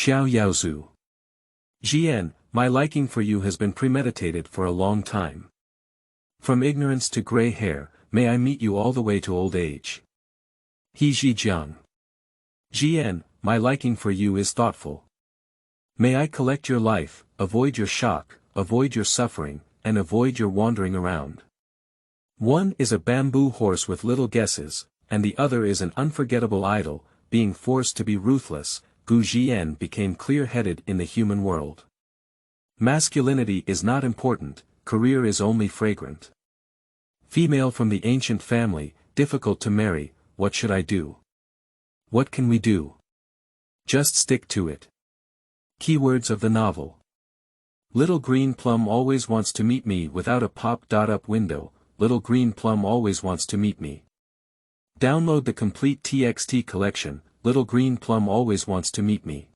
Qiao Yaozu. Zhi'en, my liking for you has been premeditated for a long time. From ignorance to gray hair, may I meet you all the way to old age. Zhijiang. Zhi'en, my liking for you is thoughtful. May I collect your life, avoid your shock, avoid your suffering, and avoid your wandering around. One is a bamboo horse with little guesses, and the other is an unforgettable idol, being forced to be ruthless. Zhi'en became clear-headed in the human world. Masculinity is not important, career is only fragrant. Female from the ancient family, difficult to marry, what should I do? What can we do? Just stick to it. Keywords of the novel. Little green plum always wants to meet me without a pop-up window, little green plum always wants to meet me. Download the complete TXT collection, little green plum always wants to meet me.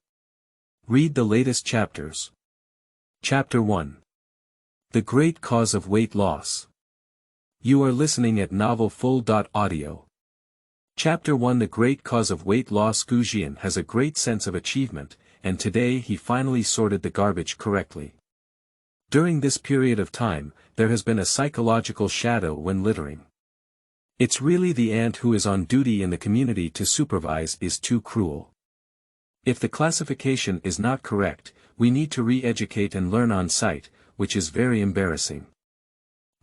Read the latest chapters. Chapter 1. The Great Cause of Weight Loss. You are listening at novelfull.audio. Chapter 1. The Great Cause of Weight Loss. Zhi'en has a great sense of achievement, and today he finally sorted the garbage correctly. During this period of time, there has been a psychological shadow when littering. It's really the aunt who is on duty in the community to supervise is too cruel. If the classification is not correct, we need to re-educate and learn on site, which is very embarrassing.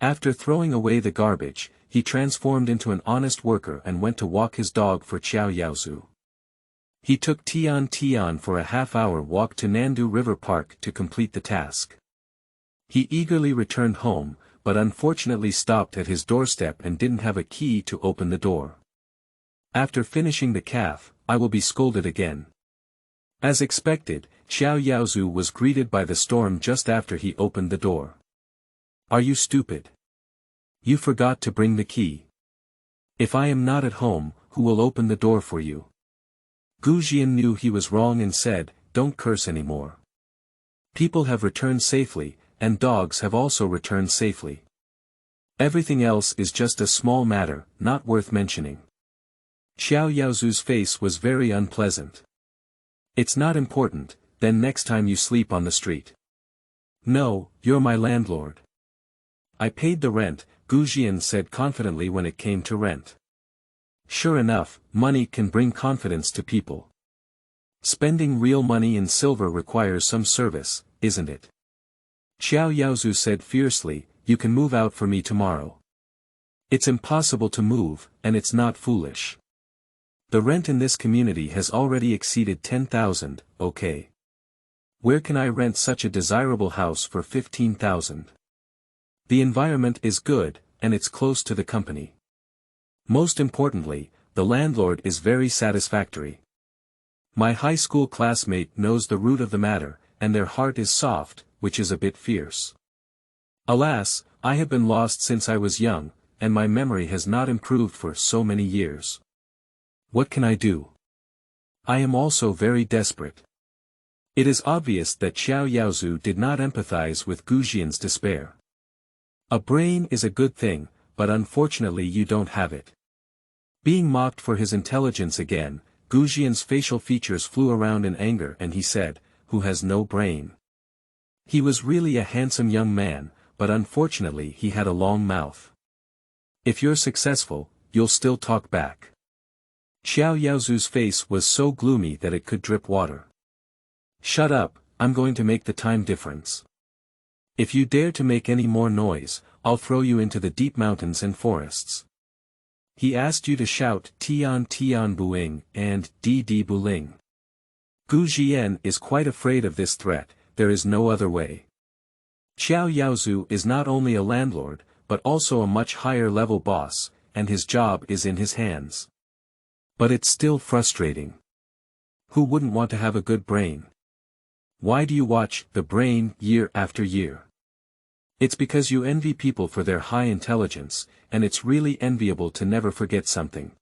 After throwing away the garbage, he transformed into an honest worker and went to walk his dog for Qiao Yaozu. He took Zhi'en for a half-hour walk to Nandu River Park to complete the task. He eagerly returned home, but unfortunately stopped at his doorstep and didn't have a key to open the door. After finishing the calf, I will be scolded again. As expected, Qiao Yaozu was greeted by the storm just after he opened the door. Are you stupid? You forgot to bring the key. If I am not at home, who will open the door for you? Zhi'en knew he was wrong and said, don't curse anymore. People have returned safely, and dogs have also returned safely. Everything else is just a small matter, not worth mentioning. Qiao Yaozu's face was very unpleasant. It's not important, then next time you sleep on the street. No, you're my landlord. I paid the rent, Zhi'en said confidently when it came to rent. Sure enough, money can bring confidence to people. Spending real money in silver requires some service, isn't it? Qiao Yaozu said fiercely, you can move out for me tomorrow. It's impossible to move, and it's not foolish. The rent in this community has already exceeded 10,000, okay. Where can I rent such a desirable house for 15,000? The environment is good, and it's close to the company. Most importantly, the landlord is very satisfactory. My high school classmate knows the root of the matter, and their heart is soft, which is a bit fierce. Alas, I have been lost since I was young, and my memory has not improved for so many years. What can I do? I am also very desperate. It is obvious that Qiao Yaozu did not empathize with Zhi'en's despair. A brain is a good thing, but unfortunately you don't have it. Being mocked for his intelligence again, Zhi'en's facial features flew around in anger and he said, who has no brain? He was really a handsome young man, but unfortunately he had a long mouth. If you're successful, you'll still talk back. Qiao Yaozu's face was so gloomy that it could drip water. Shut up, I'm going to make the time difference. If you dare to make any more noise, I'll throw you into the deep mountains and forests. He asked you to shout Tian Tian Buing and Di Di Buling. Zhi'en is quite afraid of this threat, there is no other way. Qiao Yaozu is not only a landlord, but also a much higher level boss, and his job is in his hands. But it's still frustrating. Who wouldn't want to have a good brain? Why do you watch The Brain year after year? It's because you envy people for their high intelligence, and it's really enviable to never forget something.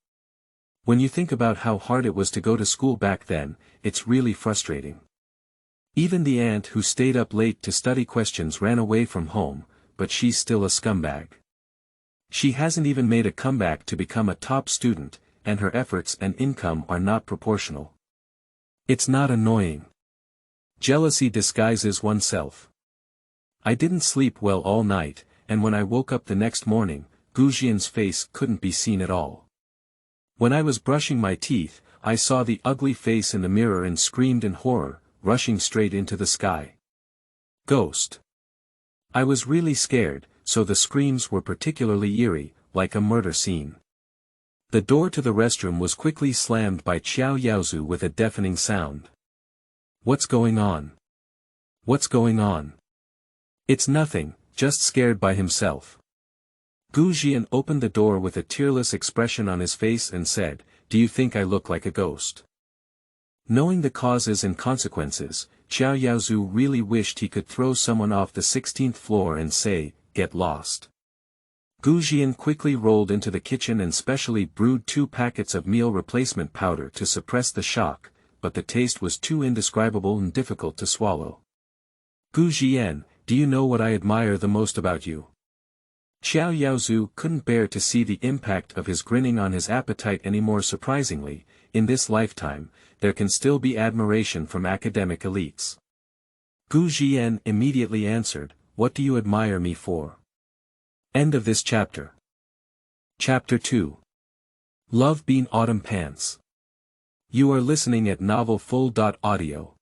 When you think about how hard it was to go to school back then, it's really frustrating. Even the aunt who stayed up late to study questions ran away from home, but she's still a scumbag. She hasn't even made a comeback to become a top student, and her efforts and income are not proportional. It's not annoying. Jealousy disguises oneself. I didn't sleep well all night, and when I woke up the next morning, Gu Zhi'en's face couldn't be seen at all. When I was brushing my teeth, I saw the ugly face in the mirror and screamed in horror, rushing straight into the sky. Ghost. I was really scared, so the screams were particularly eerie, like a murder scene. The door to the restroom was quickly slammed by Qiao Yaozu with a deafening sound. What's going on? What's going on? It's nothing, just scared by himself. Gu Zhi'en opened the door with a tearless expression on his face and said, "Do you think I look like a ghost?" Knowing the causes and consequences, Qiao Yaozu really wished he could throw someone off the 16th floor and say, "Get lost." Gu Zhi'en quickly rolled into the kitchen and specially brewed 2 packets of meal replacement powder to suppress the shock, but the taste was too indescribable and difficult to swallow. "Gu Zhi'en, do you know what I admire the most about you?" Qiao Yaozu couldn't bear to see the impact of his grinning on his appetite any more. Surprisingly, in this lifetime, there can still be admiration from academic elites. Gu Zhi'en immediately answered, "What do you admire me for?" End of this chapter. Chapter 2. Love Bean Autumn Pants. You are listening at novelfull.audio.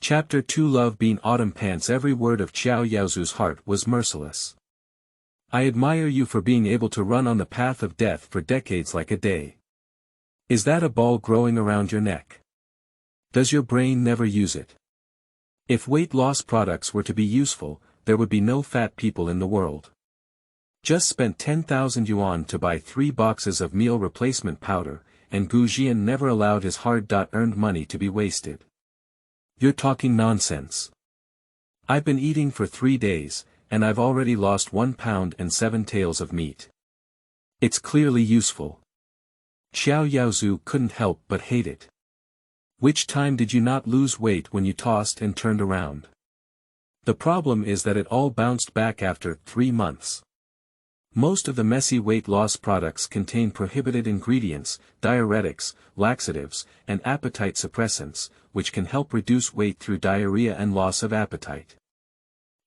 Chapter 2. Love Bean Autumn Pants. Every word of Qiao Yaozu's heart was merciless. I admire you for being able to run on the path of death for decades like a day. Is that a ball growing around your neck? Does your brain never use it? If weight loss products were to be useful, there would be no fat people in the world. Just spent 10,000 yuan to buy 3 boxes of meal replacement powder, and Gu Zhi'en never allowed his hard-earned money to be wasted. You're talking nonsense. I've been eating for 3 days, and I've already lost 1 pound and 7 taels of meat. It's clearly useful. Qiao Yaozu couldn't help but hate it. Which time did you not lose weight when you tossed and turned around? The problem is that it all bounced back after 3 months. Most of the messy weight loss products contain prohibited ingredients, diuretics, laxatives, and appetite suppressants, which can help reduce weight through diarrhea and loss of appetite.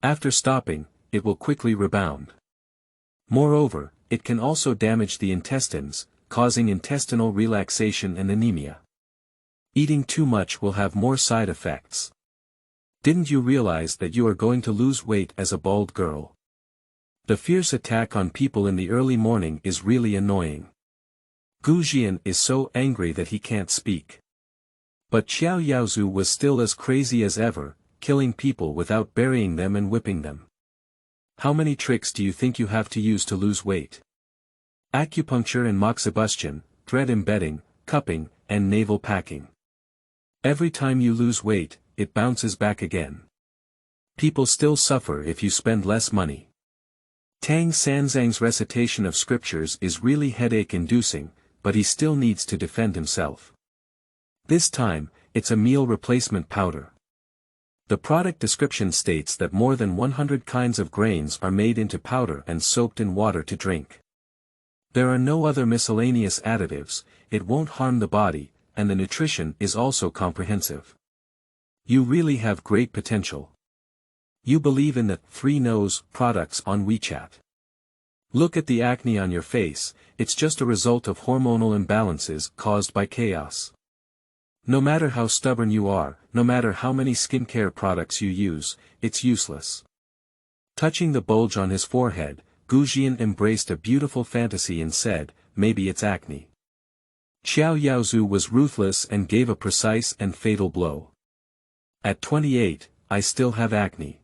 After stopping, it will quickly rebound. Moreover, it can also damage the intestines, causing intestinal relaxation and anemia. Eating too much will have more side effects. Didn't you realize that you are going to lose weight as a bald girl? The fierce attack on people in the early morning is really annoying. Gu Zhi'en is so angry that he can't speak. But Qiao Yaozu was still as crazy as ever, killing people without burying them and whipping them. How many tricks do you think you have to use to lose weight? Acupuncture and moxibustion, thread embedding, cupping, and navel packing. Every time you lose weight, it bounces back again. People still suffer if you spend less money. Tang Sanzang's recitation of scriptures is really headache-inducing, but he still needs to defend himself. This time, it's a meal replacement powder. The product description states that more than 100 kinds of grains are made into powder and soaked in water to drink. There are no other miscellaneous additives, it won't harm the body, and the nutrition is also comprehensive. You really have great potential. You believe in the 3 No's products on WeChat. Look at the acne on your face, it's just a result of hormonal imbalances caused by chaos. No matter how stubborn you are, no matter how many skincare products you use, it's useless. Touching the bulge on his forehead, Gu Zhi'en embraced a beautiful fantasy and said, maybe it's acne. Qiao Yaozu was ruthless and gave a precise and fatal blow. At 28, I still have acne.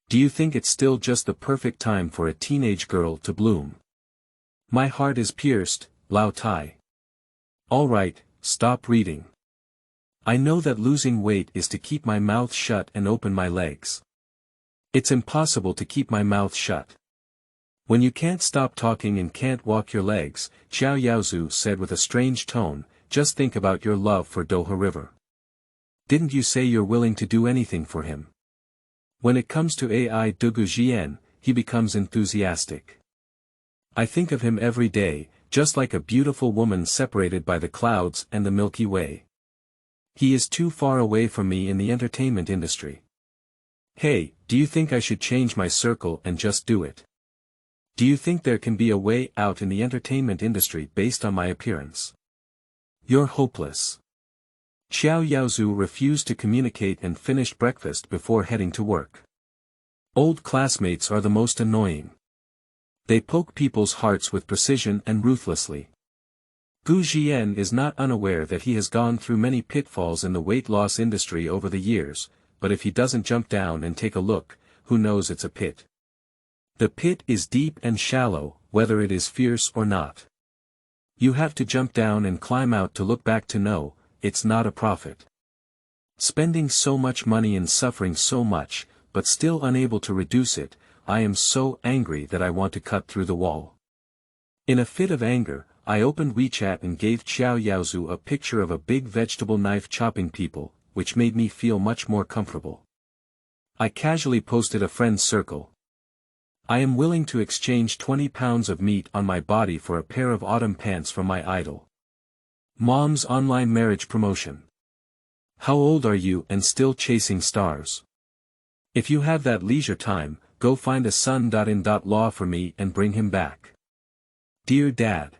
Do you think it's still just the perfect time for a teenage girl to bloom? My heart is pierced, Lao Tai. Alright, stop reading. I know that losing weight is to keep my mouth shut and open my legs. It's impossible to keep my mouth shut. When you can't stop talking and can't walk your legs, Qiao Yaozu said with a strange tone, just think about your love for Doha River. Didn't you say you're willing to do anything for him? When it comes to AI Gu Zhi'en, he becomes enthusiastic. I think of him every day, just like a beautiful woman separated by the clouds and the Milky Way. He is too far away from me in the entertainment industry. Hey, do you think I should change my circle and just do it? Do you think there can be a way out in the entertainment industry based on my appearance? You're hopeless. Qiao Yaozu refused to communicate and finished breakfast before heading to work. Old classmates are the most annoying. They poke people's hearts with precision and ruthlessly. Zhi'en is not unaware that he has gone through many pitfalls in the weight loss industry over the years, but if he doesn't jump down and take a look, who knows it's a pit. The pit is deep and shallow, whether it is fierce or not. You have to jump down and climb out to look back to know, it's not a profit. Spending so much money and suffering so much, but still unable to reduce it, I am so angry that I want to cut through the wall. In a fit of anger, I opened WeChat and gave Qiao Yaozu a picture of a big vegetable knife chopping people, which made me feel much more comfortable. I casually posted a friend's circle. I am willing to exchange 20 pounds of meat on my body for a pair of autumn pants from my idol. Mom's online marriage promotion. How old are you and still chasing stars? If you have that leisure time, go find a son.in.law for me and bring him back. Dear Dad.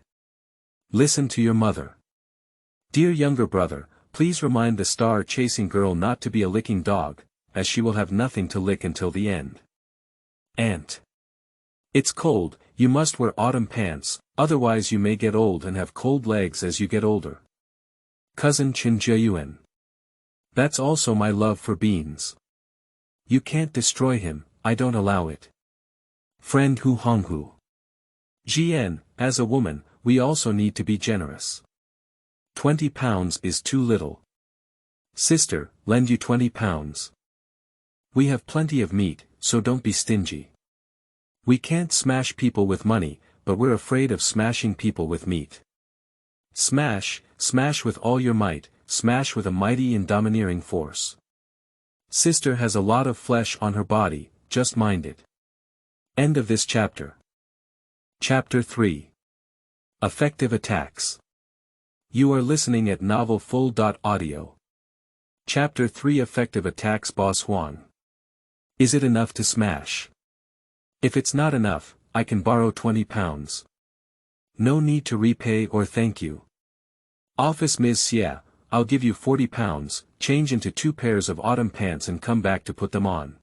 Listen to your mother. Dear younger brother, please remind the star-chasing girl not to be a licking dog, as she will have nothing to lick until the end. Aunt. It's cold, you must wear autumn pants, otherwise you may get old and have cold legs as you get older. Cousin Zhi'en. That's also my love for beans. You can't destroy him, I don't allow it. Friend Hu Honghu. Zhi'en, as a woman, we also need to be generous. 20 pounds is too little. Sister, lend you 20 pounds. We have plenty of meat, so don't be stingy. We can't smash people with money, but we're afraid of smashing people with meat. Smash, smash with all your might, smash with a mighty and domineering force. Sister has a lot of flesh on her body, just mind it. End of this chapter. Chapter 3. Effective attacks. You are listening at novelfull.audio. Chapter 3 Effective attacks. Boss Huang. Is it enough to smash? If it's not enough, I can borrow 20 pounds. No need to repay or thank you. Office Ms. Xia, I'll give you 40 pounds, change into 2 pairs of autumn pants and come back to put them on.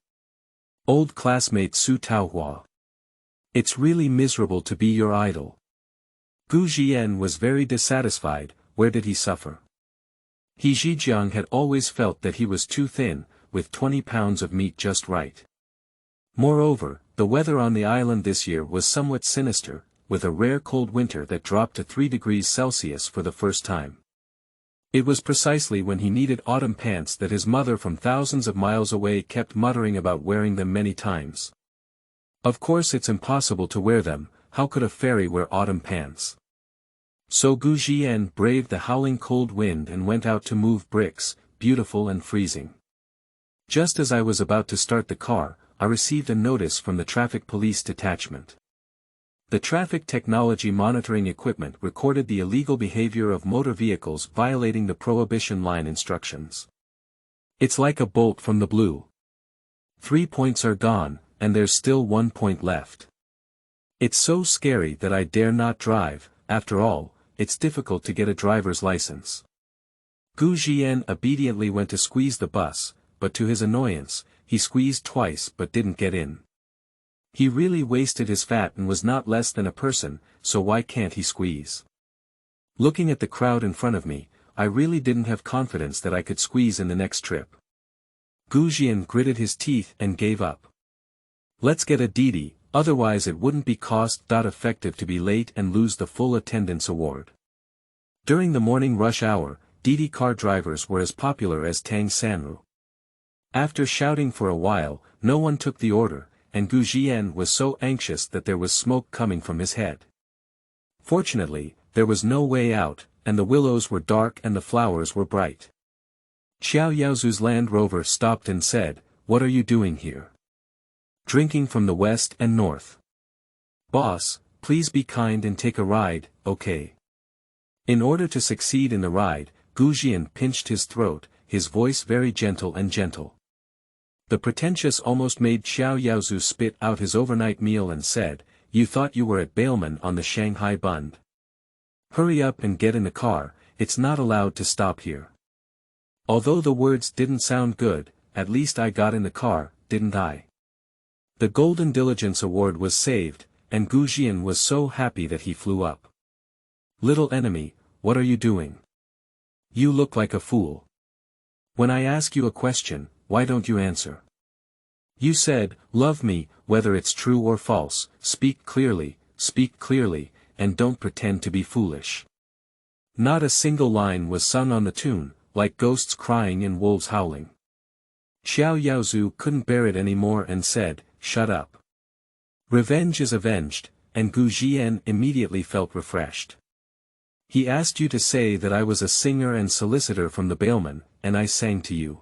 Old classmate Su Taohua. It's really miserable to be your idol. Zhi'en was very dissatisfied. Where did he suffer? Zhijiang had always felt that he was too thin, with 20 pounds of meat just right. Moreover, the weather on the island this year was somewhat sinister, with a rare cold winter that dropped to 3 degrees Celsius for the first time. It was precisely when he needed autumn pants that his mother from thousands of miles away kept muttering about wearing them many times. Of course it's impossible to wear them, how could a fairy wear autumn pants? So Zhi'en braved the howling cold wind and went out to move bricks, beautiful and freezing. Just as I was about to start the car, I received a notice from the traffic police detachment. The traffic technology monitoring equipment recorded the illegal behavior of motor vehicles violating the prohibition line instructions. It's like a bolt from the blue. 3 points are gone, and there's still 1 point left. It's so scary that I dare not drive. After all, it's difficult to get a driver's license. Zhi'en obediently went to squeeze the bus, but to his annoyance, he squeezed twice but didn't get in. He really wasted his fat and was not less than a person, so why can't he squeeze? Looking at the crowd in front of me, I really didn't have confidence that I could squeeze in the next trip. Zhi'en gritted his teeth and gave up. Let's get a Didi, otherwise it wouldn't be cost-effective to be late and lose the full attendance award. During the morning rush hour, Didi car drivers were as popular as Tang Sanru. After shouting for a while, no one took the order, and Zhi'en was so anxious that there was smoke coming from his head. Fortunately, there was no way out, and the willows were dark and the flowers were bright. Qiao Yaozu's Land Rover stopped and said, "What are you doing here?" "Drinking from the west and north." "Boss, please be kind and take a ride, okay?" In order to succeed in the ride, Gu Zhi'en pinched his throat, his voice very gentle and gentle. The pretentious almost made Qiao Yaozu spit out his overnight meal and said, "You thought you were at Bailman on the Shanghai Bund. Hurry up and get in the car, it's not allowed to stop here." Although the words didn't sound good, at least I got in the car, didn't I? The Golden Diligence Award was saved, and Gu Zhi'en was so happy that he flew up. "Little enemy, what are you doing? You look like a fool. When I ask you a question, why don't you answer? You said, 'Love me,' whether it's true or false, speak clearly, and don't pretend to be foolish." Not a single line was sung on the tune, like ghosts crying and wolves howling. Qiao Yaozu couldn't bear it any more and said, "Shut up. Revenge is avenged," and Gu Zhi'en immediately felt refreshed. "He asked you to say that I was a singer and solicitor from the Bailman, and I sang to you.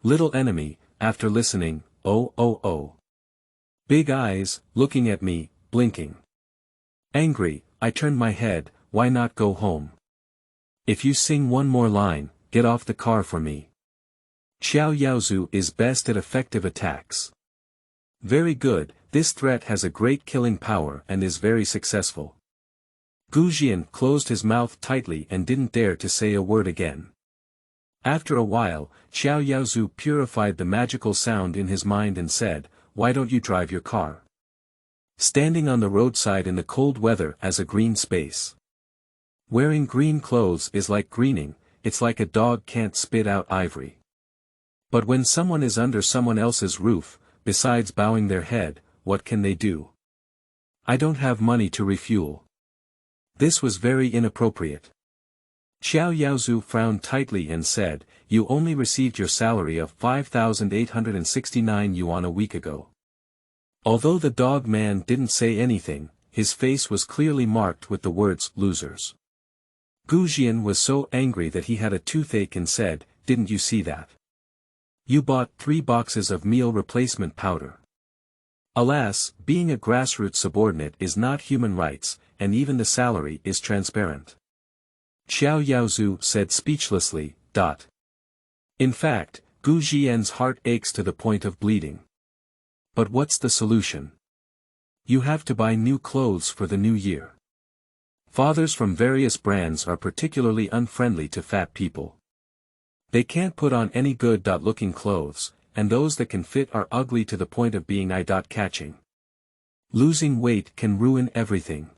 Little enemy, after listening, oh. Big eyes, looking at me, blinking. Angry, I turned my head, why not go home? If you sing one more line, get off the car for me." Qiao Yaozu is best at effective attacks. Very good, this threat has a great killing power and is very successful. Gu Zhi'en closed his mouth tightly and didn't dare to say a word again. After a while, Qiao Yaozu purified the magical sound in his mind and said, "Why don't you drive your car? Standing on the roadside in the cold weather as a green space. Wearing green clothes is like greening, it's like a dog can't spit out ivory. But when someone is under someone else's roof, besides bowing their head, what can they do? I don't have money to refuel." This was very inappropriate. Qiao Yaozu frowned tightly and said, "You only received your salary of 5,869 yuan a week ago." Although the dog man didn't say anything, his face was clearly marked with the words, "losers." Gu Zhi'en was so angry that he had a toothache and said, "Didn't you see that? You bought 3 boxes of meal replacement powder." Alas, being a grassroots subordinate is not human rights, and even the salary is transparent. Qiao Yaozu said speechlessly, In fact, Gu Zhi'en's heart aches to the point of bleeding. But what's the solution? You have to buy new clothes for the new year. Fathers from various brands are particularly unfriendly to fat people. They can't put on any good-looking clothes, and those that can fit are ugly to the point of being eye-catching. Losing weight can ruin everything.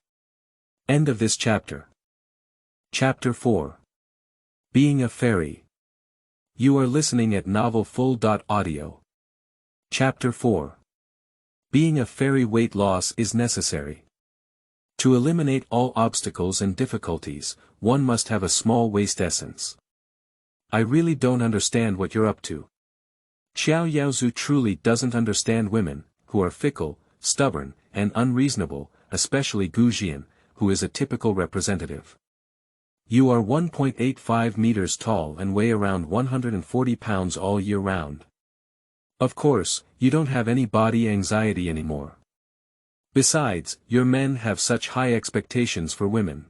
End of this chapter. Chapter 4. Being a Fairy. You are listening at novelfull.audio. Chapter 4. Being a fairy. Weight loss is necessary. To eliminate all obstacles and difficulties, one must have a small waist essence. I really don't understand what you're up to. Qiao Yaozu truly doesn't understand women, who are fickle, stubborn, and unreasonable, especially Gu Zhi'en, who is a typical representative. You are 1.85 meters tall and weigh around 140 pounds all year round. Of course, you don't have any body anxiety anymore. Besides, your men have such high expectations for women.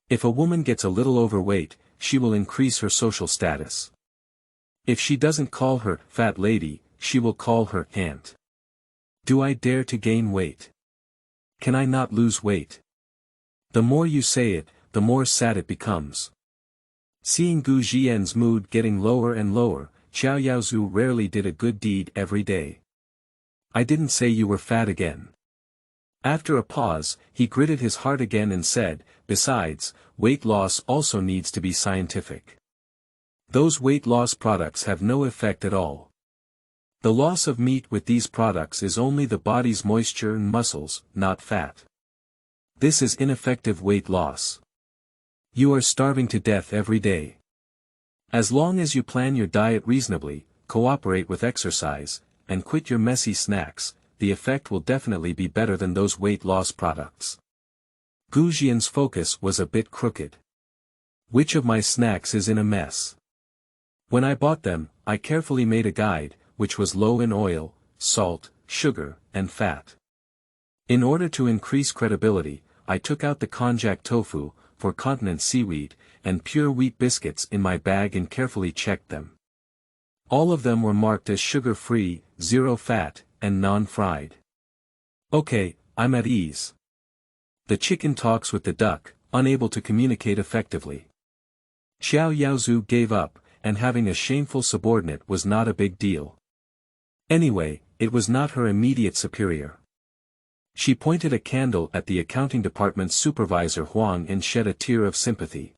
If a woman gets a little overweight, she will increase her social status. If she doesn't call her fat lady, she will call her aunt. Do I dare to gain weight? Can I not lose weight? The more you say it, the more sad it becomes. Seeing Gu Zhi'en's mood getting lower and lower, Qiao Yaozu rarely did a good deed every day. I didn't say you were fat again. After a pause, he gritted his heart again and said, besides, weight loss also needs to be scientific. Those weight loss products have no effect at all. The loss of meat with these products is only the body's moisture and muscles, not fat. This is ineffective weight loss. You are starving to death every day. As long as you plan your diet reasonably, cooperate with exercise, and quit your messy snacks, the effect will definitely be better than those weight loss products. Gu Zhi'en's focus was a bit crooked. Which of my snacks is in a mess? When I bought them, I carefully made a guide, which was low in oil, salt, sugar, and fat. In order to increase credibility, I took out the konjac tofu, for continent seaweed, and pure wheat biscuits in my bag and carefully checked them. All of them were marked as sugar-free, zero fat, and non-fried. Okay, I'm at ease. The chicken talks with the duck, unable to communicate effectively. Qiao Yaozu gave up, and having a shameful subordinate was not a big deal. Anyway, it was not her immediate superior. She pointed a candle at the accounting department's supervisor Huang and shed a tear of sympathy.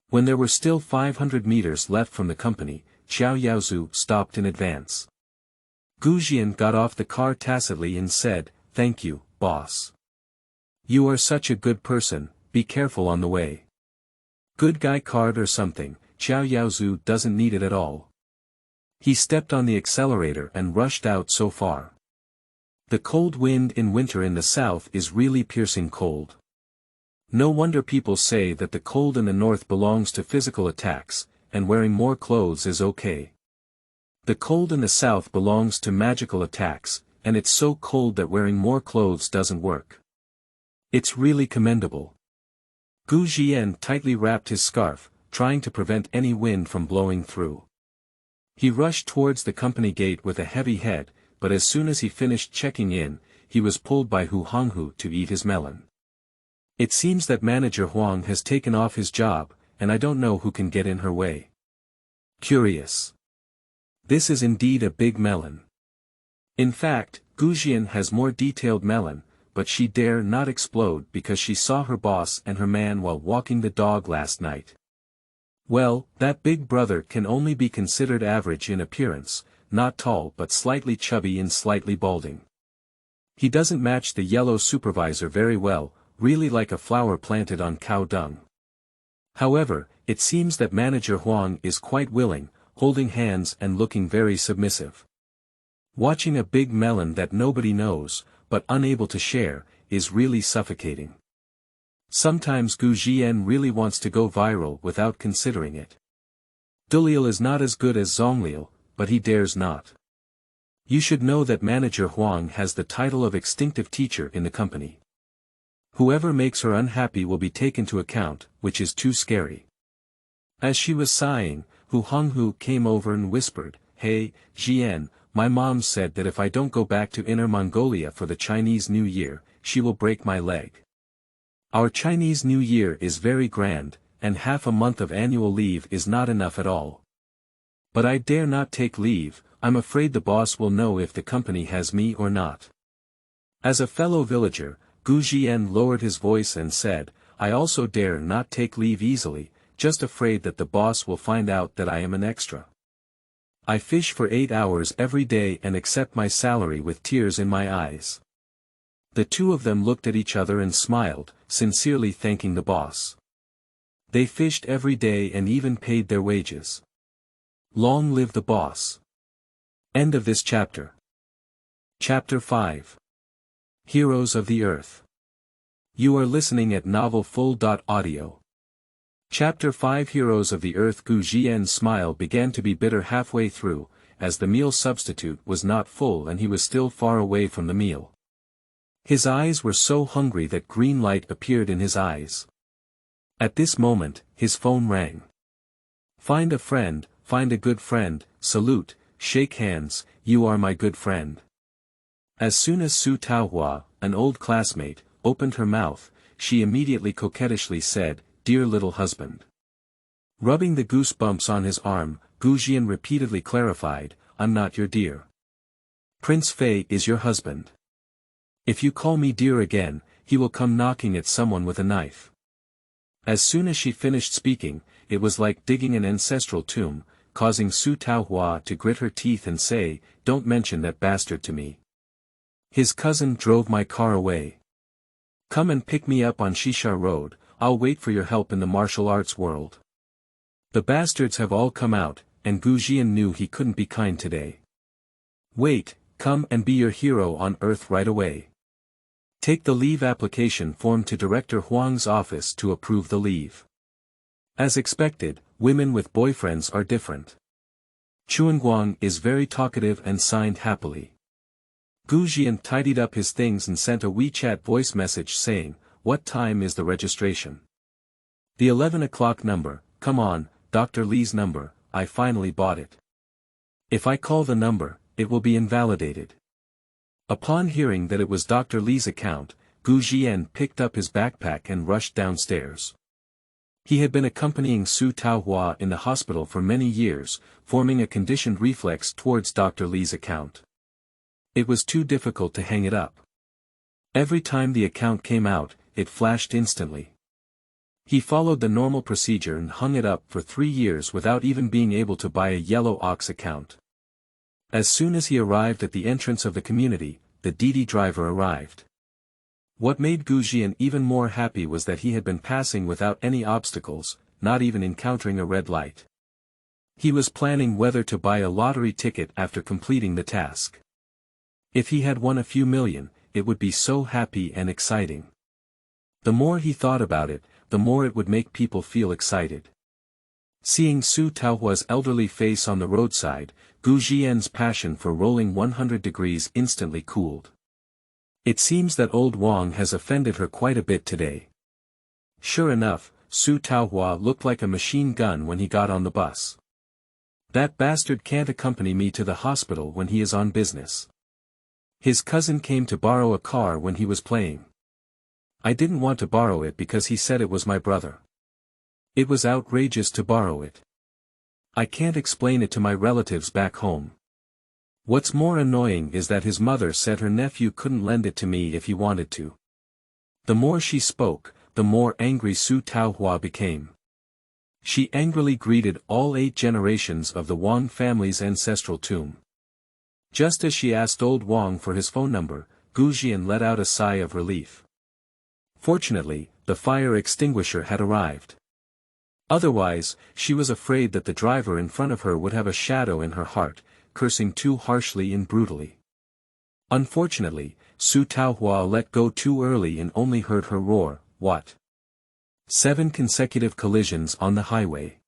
When there were still 500 meters left from the company, Qiao Yaozu stopped in advance. Zhi'en got off the car tacitly and said, "Thank you, boss. You are such a good person, be careful on the way." Good guy card or something, Qiao Yaozu doesn't need it at all. He stepped on the accelerator and rushed out so far. The cold wind in winter in the south is really piercing cold. No wonder people say that the cold in the north belongs to physical attacks, and wearing more clothes is okay. The cold in the south belongs to magical attacks, and it's so cold that wearing more clothes doesn't work. It's really commendable. Zhi'en tightly wrapped his scarf, trying to prevent any wind from blowing through. He rushed towards the company gate with a heavy head, but as soon as he finished checking in, he was pulled by Hu Honghu to eat his melon. It seems that manager Huang has taken off his job, and I don't know who can get in her way. Curious. This is indeed a big melon. In fact, Zhi'en has more detailed melon, but she dare not explode because she saw her boss and her man while walking the dog last night. Well, that big brother can only be considered average in appearance, not tall but slightly chubby and slightly balding. He doesn't match the yellow supervisor very well, really like a flower planted on cow dung. However, it seems that manager Huang is quite willing, holding hands and looking very submissive. Watching a big melon that nobody knows, but unable to share, is really suffocating. Sometimes Zhi'en really wants to go viral without considering it. Dulil is not as good as Zonglil, but he dares not. You should know that manager Huang has the title of extinctive teacher in the company. Whoever makes her unhappy will be taken to account, which is too scary. As she was sighing, Hu Honghu came over and whispered, "Hey, Zhi'en, my mom said that if I don't go back to Inner Mongolia for the Chinese New Year, she will break my leg. Our Chinese New Year is very grand, and half a month of annual leave is not enough at all. But I dare not take leave, I'm afraid the boss will know if the company has me or not." As a fellow villager, Zhi'en lowered his voice and said, "I also dare not take leave easily, just afraid that the boss will find out that I am an extra. I fish for 8 hours every day and accept my salary with tears in my eyes." The two of them looked at each other and smiled, sincerely thanking the boss. They fished every day and even paid their wages. Long live the boss. End of this chapter. Chapter 5. Heroes of the Earth. You are listening at novelfull.audio. Chapter 5 Heroes of the Earth. Zhi'en's smile began to be bitter halfway through, as the meal substitute was not full and he was still far away from the meal. His eyes were so hungry that green light appeared in his eyes. At this moment, his phone rang. Find a friend, find a good friend, salute, shake hands, you are my good friend. As soon as Su Taohua, an old classmate, opened her mouth, she immediately coquettishly said, "Dear little husband." Rubbing the goosebumps on his arm, Zhi'en repeatedly clarified, "I'm not your dear. Prince Fei is your husband. If you call me dear again, he will come knocking at someone with a knife." As soon as she finished speaking, it was like digging an ancestral tomb, causing Su Taohua to grit her teeth and say, "Don't mention that bastard to me. His cousin drove my car away. Come and pick me up on Shisha Road, I'll wait for your help in the martial arts world." The bastards have all come out, and Zhi'en knew he couldn't be kind today. "Wait, come and be your hero on earth right away. Take the leave application form to Director Huang's office to approve the leave." As expected, women with boyfriends are different. Chuanguang is very talkative and signed happily. Zhi'en tidied up his things and sent a WeChat voice message saying, "What time is the registration?" The 11 o'clock number, come on, Dr. Li's number, I finally bought it. If I call the number, it will be invalidated. Upon hearing that it was Dr. Li's account, Zhi'en picked up his backpack and rushed downstairs. He had been accompanying Su Taohua in the hospital for many years, forming a conditioned reflex towards Dr. Li's account. It was too difficult to hang it up. Every time the account came out, it flashed instantly. He followed the normal procedure and hung it up for 3 years without even being able to buy a yellow ox account. As soon as he arrived at the entrance of the community, the Didi driver arrived. What made Zhi'en even more happy was that he had been passing without any obstacles, not even encountering a red light. He was planning whether to buy a lottery ticket after completing the task. If he had won a few million, it would be so happy and exciting. The more he thought about it, the more it would make people feel excited. Seeing Su Taohua's elderly face on the roadside, Zhi'en's passion for rolling 100 degrees instantly cooled. It seems that old Wang has offended her quite a bit today. Sure enough, Su Taohua looked like a machine gun when he got on the bus. That bastard can't accompany me to the hospital when he is on business. His cousin came to borrow a car when he was playing. I didn't want to borrow it because he said it was my brother. It was outrageous to borrow it. I can't explain it to my relatives back home. What's more annoying is that his mother said her nephew couldn't lend it to me if he wanted to. The more she spoke, the more angry Su Taohua became. She angrily greeted all 8 generations of the Wang family's ancestral tomb. Just as she asked old Wang for his phone number, Zhi'en let out a sigh of relief. Fortunately, the fire extinguisher had arrived. Otherwise, she was afraid that the driver in front of her would have a shadow in her heart, cursing too harshly and brutally. Unfortunately, Su Taohua let go too early and only heard her roar, "What? 7 consecutive collisions on the highway.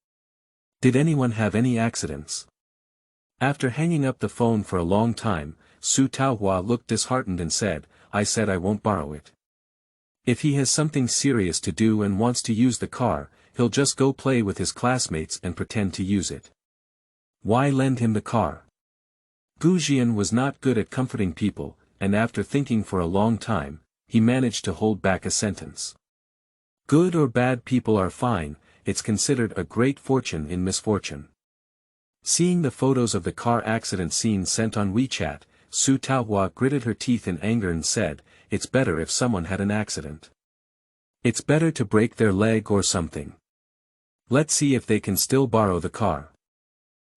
Did anyone have any accidents?" After hanging up the phone for a long time, Su Taohua looked disheartened and said, "I said I won't borrow it. If he has something serious to do and wants to use the car, he'll just go play with his classmates and pretend to use it. Why lend him the car?" Zhi'en was not good at comforting people, and after thinking for a long time, he managed to hold back a sentence. Good or bad people are fine, it's considered a great fortune in misfortune. Seeing the photos of the car accident scene sent on WeChat, Su Taohua gritted her teeth in anger and said, "It's better if someone had an accident. It's better to break their leg or something. Let's see if they can still borrow the car."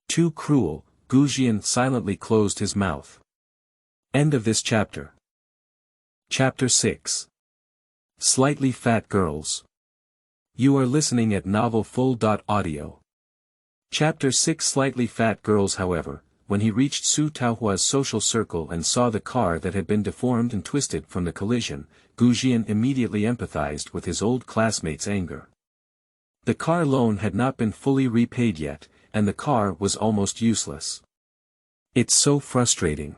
Too cruel, Zhi'en silently closed his mouth. End of this chapter. Chapter 6. Slightly Fat Girls. You are listening at novelfull.audio. Chapter 6. Slightly Fat Girls. However, when he reached Su Taohua's social circle and saw the car that had been deformed and twisted from the collision, Zhi'en immediately empathized with his old classmate's anger. The car loan had not been fully repaid yet, and the car was almost useless. It's so frustrating.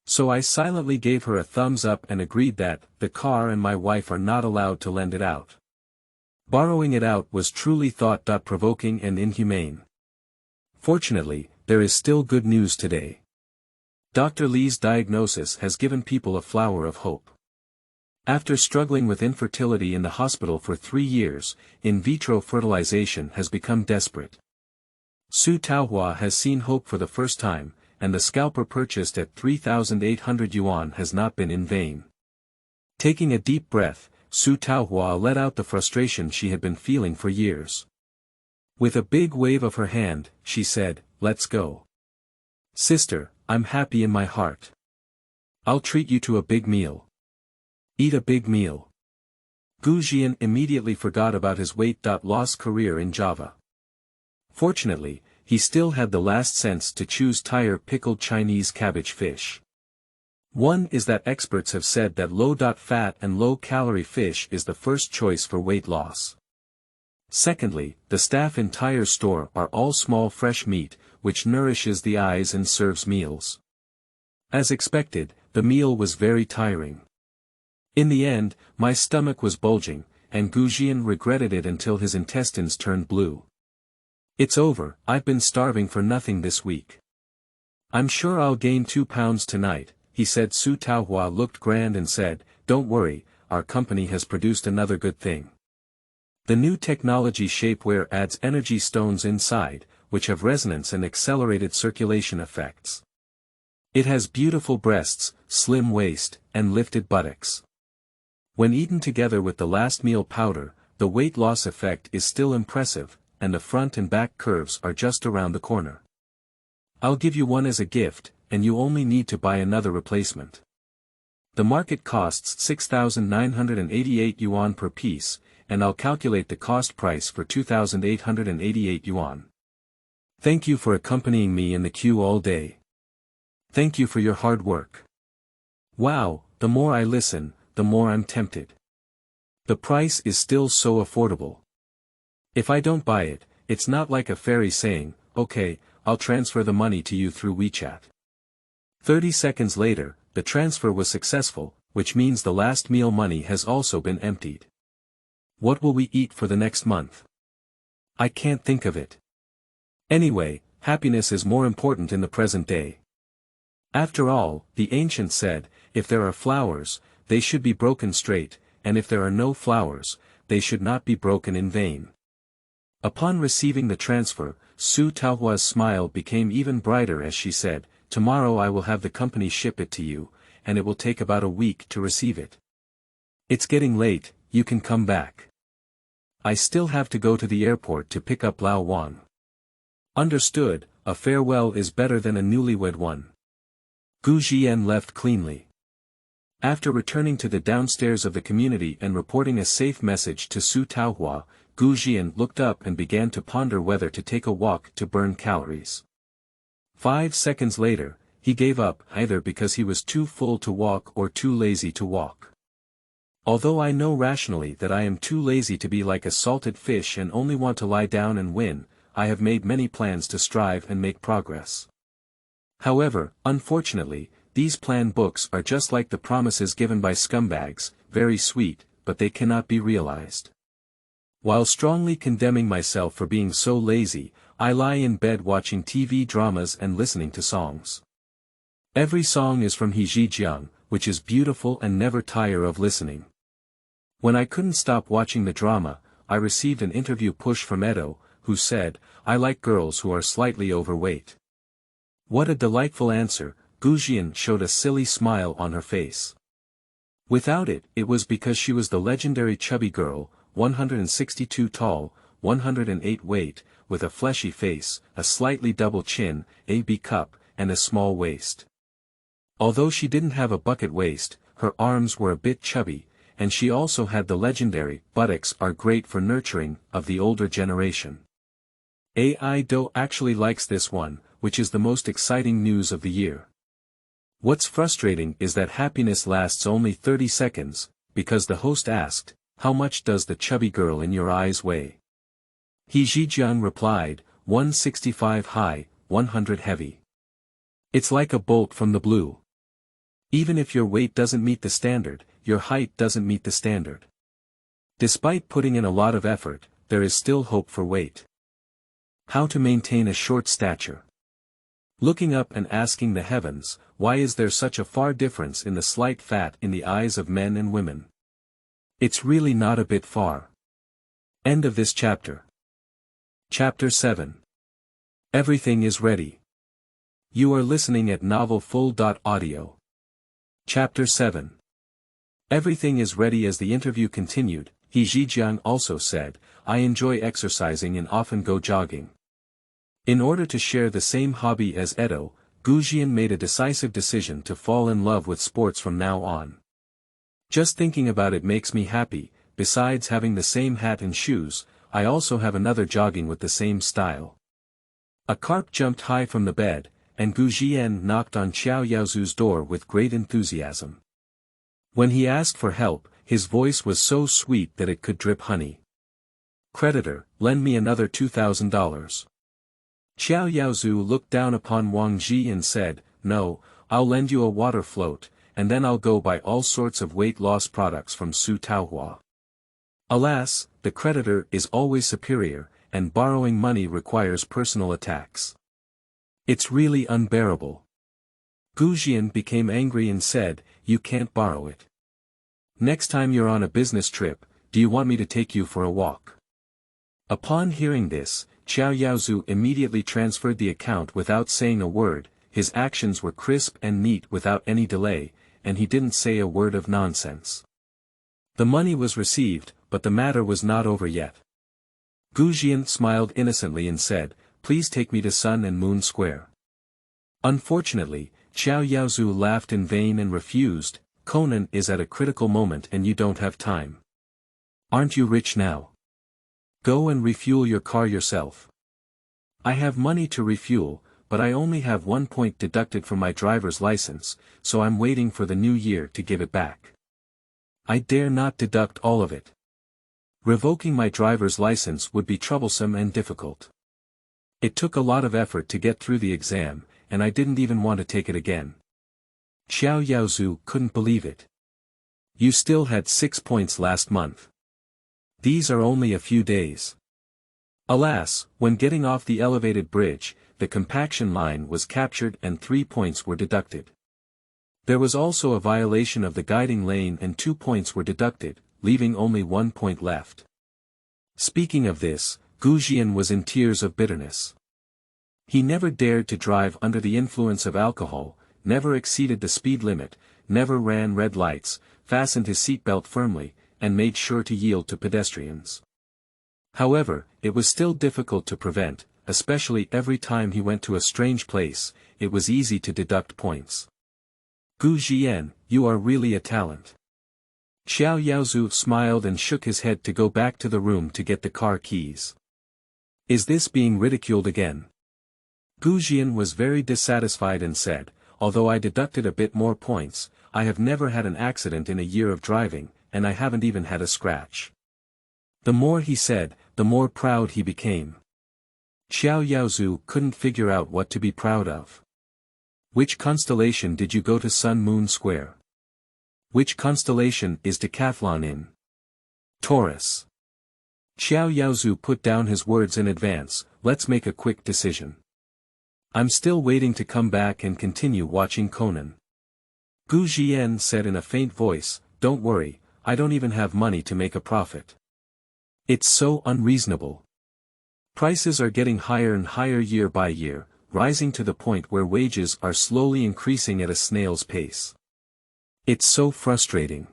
So I silently gave her a thumbs up and agreed that the car and my wife are not allowed to lend it out. Borrowing it out was truly thought-provoking and inhumane. Fortunately, there is still good news today. Dr. Li's diagnosis has given people a flower of hope. After struggling with infertility in the hospital for 3 years, in vitro fertilization has become desperate. Su Taohua has seen hope for the first time, and the scalper purchased at 3,800 yuan has not been in vain. Taking a deep breath, Su Taohua let out the frustration she had been feeling for years. With a big wave of her hand, she said, "Let's go. Sister, I'm happy in my heart. I'll treat you to a big meal. Eat a big meal." Zhi'en immediately forgot about his weight-loss career in Java. Fortunately, he still had the last sense to choose tire pickled Chinese cabbage fish. One is that experts have said that low-fat and low-calorie fish is the first choice for weight loss. Secondly, the staff in tire store are all small fresh meat, which nourishes the eyes and serves meals. As expected, the meal was very tiring. In the end, my stomach was bulging, and Gu Zhi'en regretted it until his intestines turned blue. It's over, I've been starving for nothing this week. I'm sure I'll gain 2 pounds tonight, he said. Su Taohua looked grand and said, don't worry, our company has produced another good thing. The new technology shapewear adds energy stones inside, which have resonance and accelerated circulation effects. It has beautiful breasts, slim waist, and lifted buttocks. When eaten together with the last meal powder, the weight loss effect is still impressive, and the front and back curves are just around the corner. I'll give you one as a gift, and you only need to buy another replacement. The market costs 6,988 yuan per piece, and I'll calculate the cost price for 2,888 yuan. Thank you for accompanying me in the queue all day. Thank you for your hard work. Wow, the more I listen, the more I'm tempted. The price is still so affordable. If I don't buy it, it's not like a fairy saying, okay, I'll transfer the money to you through WeChat. 30 seconds later, the transfer was successful, which means the last meal money has also been emptied. What will we eat for the next month? I can't think of it. Anyway, happiness is more important in the present day. After all, the ancients said, if there are flowers, they should be broken straight, and if there are no flowers, they should not be broken in vain. Upon receiving the transfer, Su Taohua's smile became even brighter as she said, tomorrow I will have the company ship it to you, and it will take about a week to receive it. It's getting late, you can come back. I still have to go to the airport to pick up Lao Wang. Understood, a farewell is better than a newlywed one. Gu Zhi'en left cleanly. After returning to the downstairs of the community and reporting a safe message to Su Taohua, Gu Zhi'en looked up and began to ponder whether to take a walk to burn calories. 5 seconds later, he gave up, either because he was too full to walk or too lazy to walk. Although I know rationally that I am too lazy to be like a salted fish and only want to lie down and win, I have made many plans to strive and make progress. However, unfortunately, these plan books are just like the promises given by scumbags, very sweet, but they cannot be realized. While strongly condemning myself for being so lazy, I lie in bed watching TV dramas and listening to songs. Every song is from Zhijiang, which is beautiful and never tire of listening. When I couldn't stop watching the drama, I received an interview push from Edo, who said, I like girls who are slightly overweight. What a delightful answer. Gu Zhi'en showed a silly smile on her face. Without it, it was because she was the legendary chubby girl, 162 tall, 108 weight, with a fleshy face, a slightly double chin, a B cup, and a small waist. Although she didn't have a bucket waist, her arms were a bit chubby, and she also had the legendary buttocks are great for nurturing of the older generation. AI Do actually likes this one, which is the most exciting news of the year. What's frustrating is that happiness lasts only 30 seconds, because the host asked, how much does the chubby girl in your eyes weigh? Zhijiang replied, 165 high, 100 heavy. It's like a bolt from the blue. Even if your weight doesn't meet the standard, your height doesn't meet the standard. Despite putting in a lot of effort, there is still hope for weight. How to maintain a short stature. Looking up and asking the heavens, why is there such a far difference in the slight fat in the eyes of men and women? It's really not a bit far. End of this chapter. Chapter 7. Everything is ready. You are listening at novelfull.audio. Chapter 7. Everything is ready. As the interview continued, Zhijiang also said, I enjoy exercising and often go jogging. In order to share the same hobby as Edo, Gu Zhi'en made a decisive decision to fall in love with sports from now on. Just thinking about it makes me happy. Besides having the same hat and shoes, I also have another jogging with the same style. A carp jumped high from the bed, and Gu Zhi'en knocked on Qiao Yaozu's door with great enthusiasm. When he asked for help, his voice was so sweet that it could drip honey. Creditor, lend me another $2,000. Qiao Yaozu looked down upon Wang Ji and said, no, I'll lend you a water float, and then I'll go buy all sorts of weight loss products from Su Taohua. Alas, the creditor is always superior, and borrowing money requires personal attacks. It's really unbearable. Zhi'en became angry and said, "You can't borrow it. Next time you're on a business trip, do you want me to take you for a walk?" Upon hearing this, Qiao Yaozu immediately transferred the account without saying a word. His actions were crisp and neat without any delay, and he didn't say a word of nonsense. The money was received, but the matter was not over yet. Zhi'en smiled innocently and said, "Please take me to Sun and Moon Square." Unfortunately, Qiao Yaozu laughed in vain and refused. "Conan is at a critical moment and you don't have time. Aren't you rich now? Go and refuel your car yourself." "I have money to refuel, but I only have 1 point deducted from my driver's license, so I'm waiting for the new year to give it back. I dare not deduct all of it. Revoking my driver's license would be troublesome and difficult. It took a lot of effort to get through the exam, and I didn't even want to take it again." Qiao Yaozu couldn't believe it. "You still had 6 points last month. These are only a few days." Alas, when getting off the elevated bridge, the compaction line was captured and 3 points were deducted. There was also a violation of the guiding lane and 2 points were deducted, leaving only 1 point left. Speaking of this, Zhi'en was in tears of bitterness. He never dared to drive under the influence of alcohol, never exceeded the speed limit, never ran red lights, fastened his seatbelt firmly, and made sure to yield to pedestrians. However, it was still difficult to prevent, especially every time he went to a strange place. It was easy to deduct points. "Zhi'en, you are really a talent." Qiao Yaozu smiled and shook his head to go back to the room to get the car keys. "Is this being ridiculed again?" Zhi'en was very dissatisfied and said, "Although I deducted a bit more points, I have never had an accident in a year of driving, and I haven't even had a scratch." The more he said, the more proud he became. Qiao Yaozu couldn't figure out what to be proud of. "Which constellation did you go to Sun Moon Square? Which constellation is Decathlon in?" "Taurus." Qiao Yaozu put down his words in advance. "Let's make a quick decision. I'm still waiting to come back and continue watching Conan." Zhi'en said in a faint voice, "Don't worry, I don't even have money to make a profit. It's so unreasonable. Prices are getting higher and higher year by year, rising to the point where wages are slowly increasing at a snail's pace. It's so frustrating.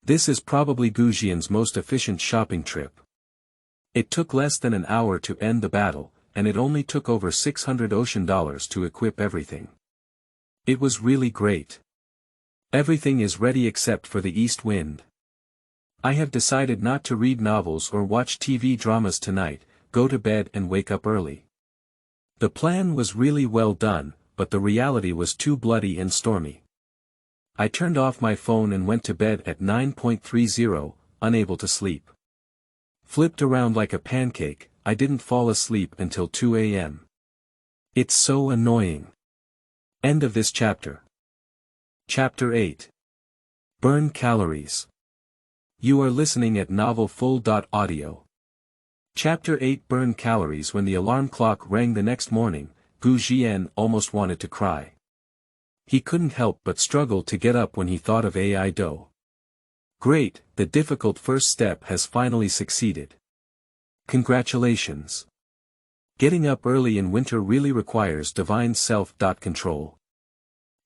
This is probably Zhi'en's most efficient shopping trip. It took less than an hour to end the battle, and it only took over $600 to equip everything. It was really great. Everything is ready except for the east wind. I have decided not to read novels or watch TV dramas tonight, go to bed and wake up early." The plan was really well done, but the reality was too bloody and stormy. "I turned off my phone and went to bed at 9:30, unable to sleep. Flipped around like a pancake, I didn't fall asleep until 2 a.m. It's so annoying." End of this chapter. Chapter 8. Burn Calories. You are listening at novelfull.audio. Chapter 8. Burn Calories. When the alarm clock rang the next morning, Zhi'en almost wanted to cry. He couldn't help but struggle to get up when he thought of AI dough. Great, the difficult first step has finally succeeded. Congratulations. Getting up early in winter really requires divine self-control.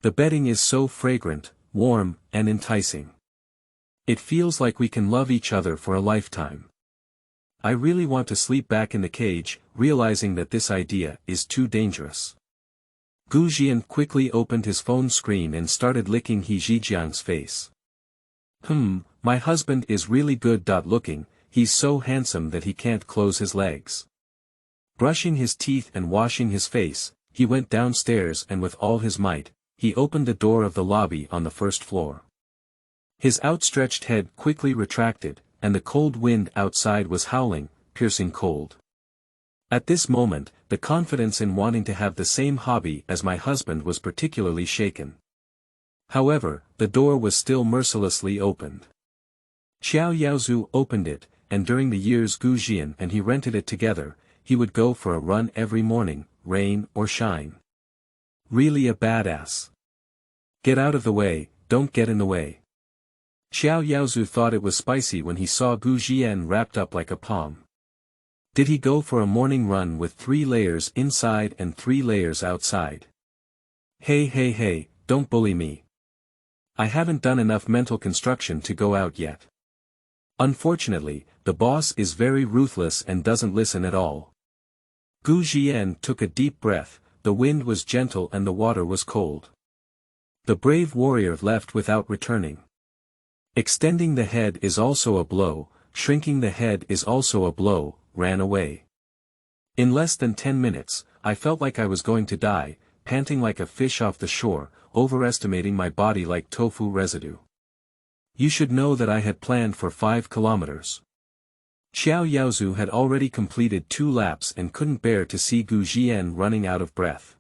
The bedding is so fragrant, warm, and enticing. It feels like we can love each other for a lifetime. I really want to sleep back in the cage, realizing that this idea is too dangerous. Zhi'en quickly opened his phone screen and started licking Zhijiang's face. My husband is really good. Looking, he's so handsome that he can't close his legs. Brushing his teeth and washing his face, he went downstairs and with all his might, he opened the door of the lobby on the first floor. His outstretched head quickly retracted, and the cold wind outside was howling, piercing cold. At this moment, the confidence in wanting to have the same hobby as my husband was particularly shaken. However, the door was still mercilessly opened. Qiao Yaozu opened it, and during the years Zhi'en and he rented it together, he would go for a run every morning, rain or shine. Really a badass. Get out of the way, don't get in the way. Qiao Yaozu thought it was spicy when he saw Zhi'en wrapped up like a palm. Did he go for a morning run with 3 layers inside and 3 layers outside? Hey, don't bully me. I haven't done enough mental construction to go out yet. Unfortunately, the boss is very ruthless and doesn't listen at all. Zhi'en took a deep breath, the wind was gentle and the water was cold. The brave warrior left without returning. Extending the head is also a blow, shrinking the head is also a blow, ran away. In less than 10 minutes, I felt like I was going to die, panting like a fish off the shore, overestimating my body like tofu residue. You should know that I had planned for 5 kilometers. Qiao Yaozu had already completed 2 laps and couldn't bear to see Zhi'en running out of breath.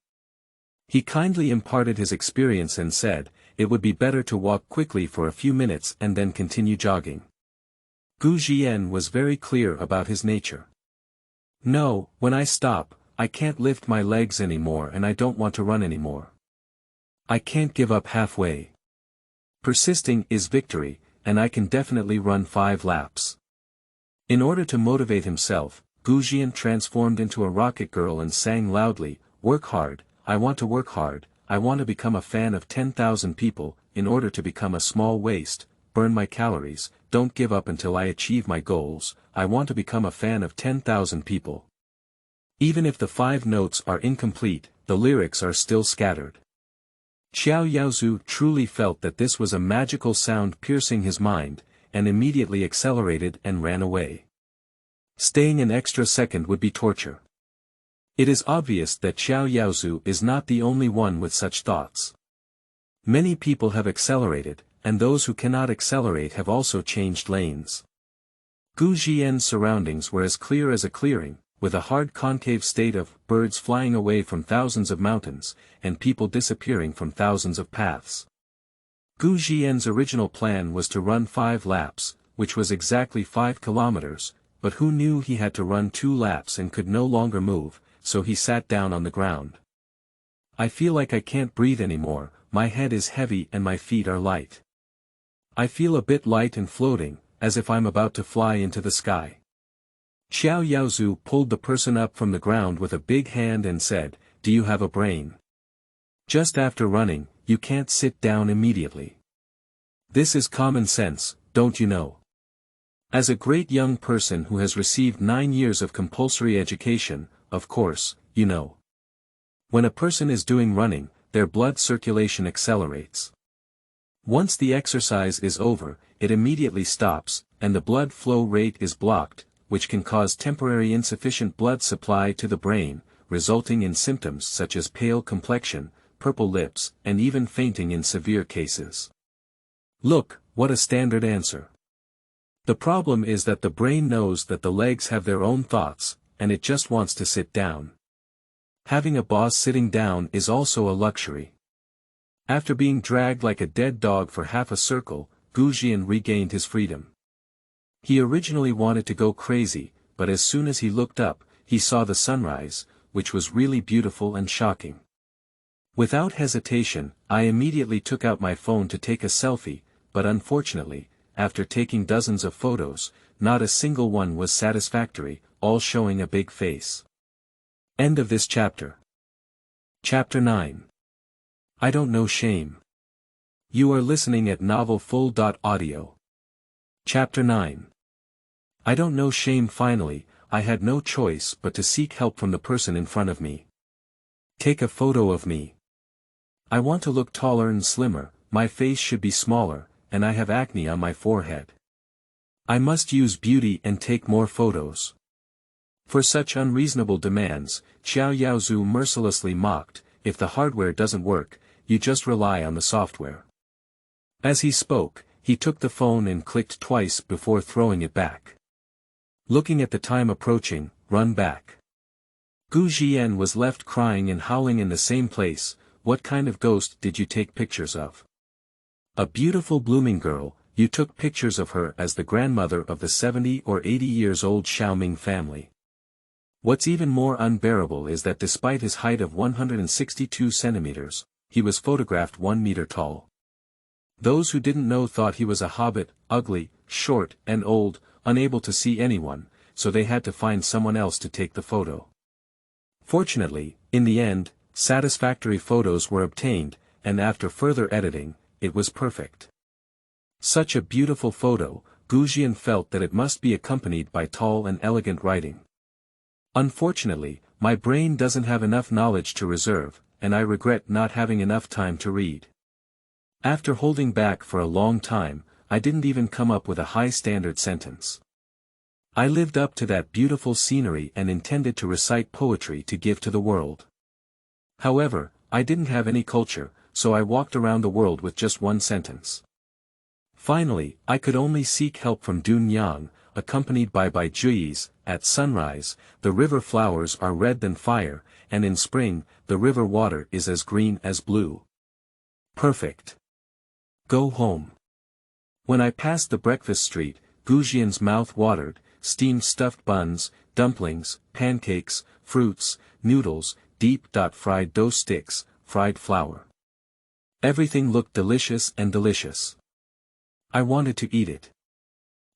He kindly imparted his experience and said, it would be better to walk quickly for a few minutes and then continue jogging. Zhi'en was very clear about his nature. No, when I stop, I can't lift my legs anymore and I don't want to run anymore. I can't give up halfway. Persisting is victory, and I can definitely run 5 laps. In order to motivate himself, Zhi'en transformed into a rocket girl and sang loudly, work hard, I want to work hard, I want to become a fan of 10,000 people, in order to become a small waist, burn my calories, don't give up until I achieve my goals, I want to become a fan of 10,000 people. Even if the 5 notes are incomplete, the lyrics are still scattered. Qiao Yaozu truly felt that this was a magical sound piercing his mind, and immediately accelerated and ran away. Staying an extra second would be torture. It is obvious that Qiao Yaozu is not the only one with such thoughts. Many people have accelerated, and those who cannot accelerate have also changed lanes. Zhi'en's surroundings were as clear as a clearing, with a hard concave state of birds flying away from thousands of mountains, and people disappearing from thousands of paths. Zhi'en's original plan was to run 5 laps, which was exactly 5 kilometers, but who knew he had to run 2 laps and could no longer move, so he sat down on the ground. I feel like I can't breathe anymore, my head is heavy and my feet are light. I feel a bit light and floating, as if I'm about to fly into the sky. Qiao Yaozu pulled the person up from the ground with a big hand and said, do you have a brain? Just after running, you can't sit down immediately. This is common sense, don't you know? As a great young person who has received 9 years of compulsory education, of course, you know. When a person is doing running, their blood circulation accelerates. Once the exercise is over, it immediately stops, and the blood flow rate is blocked, which can cause temporary insufficient blood supply to the brain, resulting in symptoms such as pale complexion, purple lips, and even fainting in severe cases. Look, what a standard answer. The problem is that the brain knows that the legs have their own thoughts, and it just wants to sit down. Having a boss sitting down is also a luxury. After being dragged like a dead dog for half a circle, Zhi'en regained his freedom. He originally wanted to go crazy, but as soon as he looked up, he saw the sunrise, which was really beautiful and shocking. Without hesitation, I immediately took out my phone to take a selfie, but unfortunately, after taking dozens of photos, not a single one was satisfactory, all showing a big face. End of this chapter. Chapter 9. I don't know shame. You are listening at novelfull.audio. Chapter 9. I don't know shame. Finally, I had no choice but to seek help from the person in front of me. Take a photo of me. I want to look taller and slimmer, my face should be smaller, and I have acne on my forehead. I must use beauty and take more photos. For such unreasonable demands, Qiao Yaozu mercilessly mocked, if the hardware doesn't work, you just rely on the software. As he spoke, he took the phone and clicked twice before throwing it back. Looking at the time approaching, run back. Zhi'en was left crying and howling in the same place. What kind of ghost did you take pictures of? A beautiful blooming girl, You took pictures of her as the grandmother of the 70 or 80 years old Xiaoming family. What's even more unbearable is that despite his height of 162 centimeters, he was photographed 1 meter tall. Those who didn't know thought he was a hobbit, ugly, short, and old, unable to see anyone, so they had to find someone else to take the photo. Fortunately, in the end, satisfactory photos were obtained, and after further editing, it was perfect. Such a beautiful photo, Zhi'en felt that it must be accompanied by tall and elegant writing. Unfortunately, my brain doesn't have enough knowledge to reserve, and I regret not having enough time to read. After holding back for a long time, I didn't even come up with a high-standard sentence. I lived up to that beautiful scenery and intended to recite poetry to give to the world. However, I didn't have any culture, so I walked around the world with just one sentence. Finally, I could only seek help from Zhijiang, accompanied by Zhi'es. At sunrise, the river flowers are red than fire, and in spring, the river water is as green as blue. Perfect. Go home. When I passed the breakfast street, Zhi'en's mouth watered, steamed stuffed buns, dumplings, pancakes, fruits, noodles, deep-fried dough sticks, fried flour. Everything looked delicious and delicious. I wanted to eat it.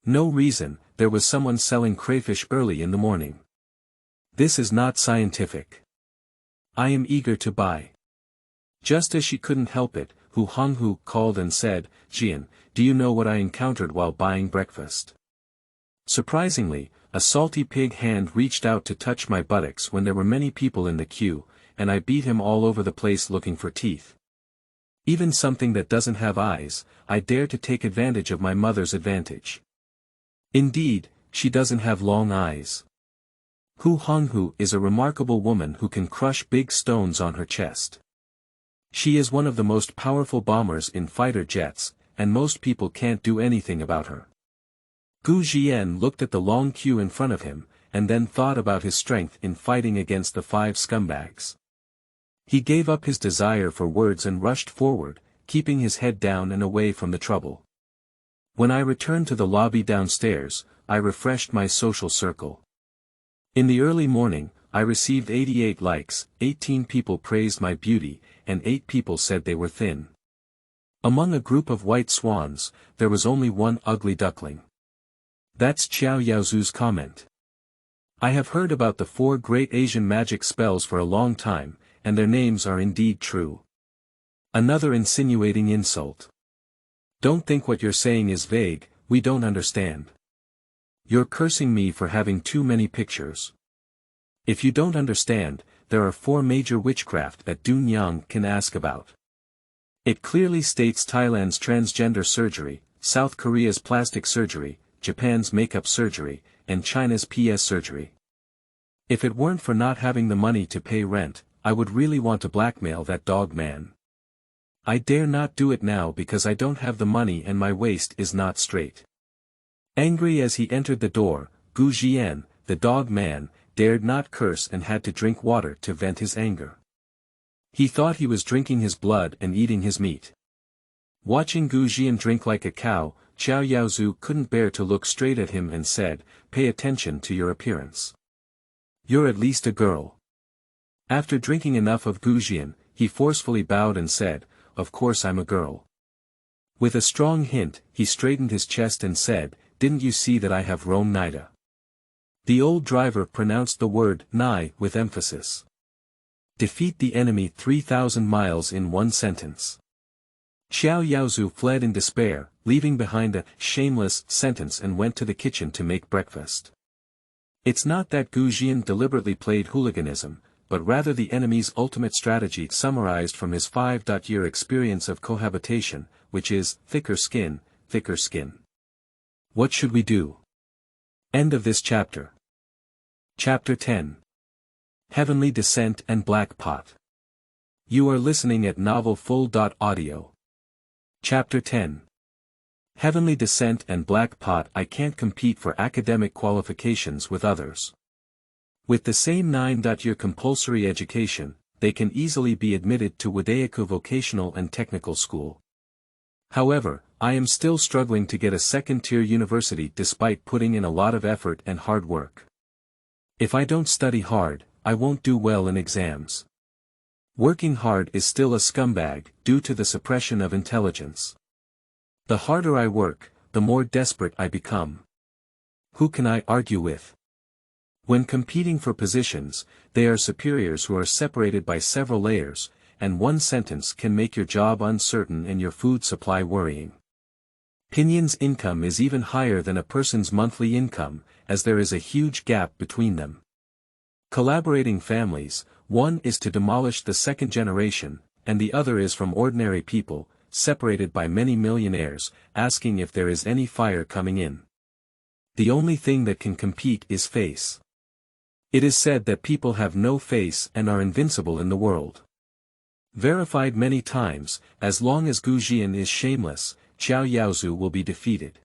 No reason, there was someone selling crayfish early in the morning. This is not scientific. I am eager to buy. Just as she couldn't help it, Hu Honghu called and said, "Zhi'en, do you know what I encountered while buying breakfast?" Surprisingly, a salty pig hand reached out to touch my buttocks when there were many people in the queue, and I beat him all over the place looking for teeth. Even something that doesn't have eyes, I dare to take advantage of my mother's advantage. Indeed, she doesn't have long eyes. Hu Honghu is a remarkable woman who can crush big stones on her chest. She is one of the most powerful bombers in fighter jets, and most people can't do anything about her. Zhi'en looked at the long queue in front of him, and then thought about his strength in fighting against the 5 scumbags. He gave up his desire for words and rushed forward, keeping his head down and away from the trouble. When I returned to the lobby downstairs, I refreshed my social circle. In the early morning, I received 88 likes, 18 people praised my beauty, and 8 people said they were thin. Among a group of white swans, there was only one ugly duckling. That's Qiao Yaozu's comment. I have heard about the 4 great Asian magic spells for a long time, and their names are indeed true. Another insinuating insult. Don't think what you're saying is vague, we don't understand. You're cursing me for having too many pictures. If you don't understand, there are 4 major witchcraft that Zhijiang can ask about. It clearly states Thailand's transgender surgery, South Korea's plastic surgery, Japan's makeup surgery, and China's PS surgery. If it weren't for not having the money to pay rent, I would really want to blackmail that dog man. I dare not do it now because I don't have the money and my waist is not straight. Angry as he entered the door, Zhi'en, the dog man, dared not curse and had to drink water to vent his anger. He thought he was drinking his blood and eating his meat. Watching Zhi'en drink like a cow, Qiao Yaozu couldn't bear to look straight at him and said, "Pay attention to your appearance. You're at least a girl." After drinking enough of Zhi'en, he forcefully bowed and said, "Of course I'm a girl." With a strong hint, he straightened his chest and said, "Didn't you see that I have Rome Nida?" The old driver pronounced the word "nai" with emphasis. Defeat the enemy 3,000 miles in one sentence. Qiao Yaozu fled in despair, leaving behind a shameless sentence and went to the kitchen to make breakfast. It's not that Zhi'en deliberately played hooliganism, but rather the enemy's ultimate strategy summarized from his 5-year experience of cohabitation, which is, thicker skin, thicker skin. What should we do? End of this chapter. Chapter 10. Heavenly Descent and Black Pot. You are listening at novelfull.audio. Chapter 10. Heavenly Descent and Black Pot. I can't compete for academic qualifications with others. With the same 9-year compulsory education, they can easily be admitted to Wadaiku Vocational and Technical School. However, I am still struggling to get a second-tier university despite putting in a lot of effort and hard work. If I don't study hard, I won't do well in exams. Working hard is still a scumbag, due to the suppression of intelligence. The harder I work, the more desperate I become. Who can I argue with? When competing for positions, they are superiors who are separated by several layers, and one sentence can make your job uncertain and your food supply worrying. Pinion's income is even higher than a person's monthly income, as there is a huge gap between them. Collaborating families, one is to demolish the second generation, and the other is from ordinary people, separated by many millionaires, asking if there is any fire coming in. The only thing that can compete is face. It is said that people have no face and are invincible in the world. Verified many times, as long as Zhi'en is shameless, Qiao Yaozu will be defeated.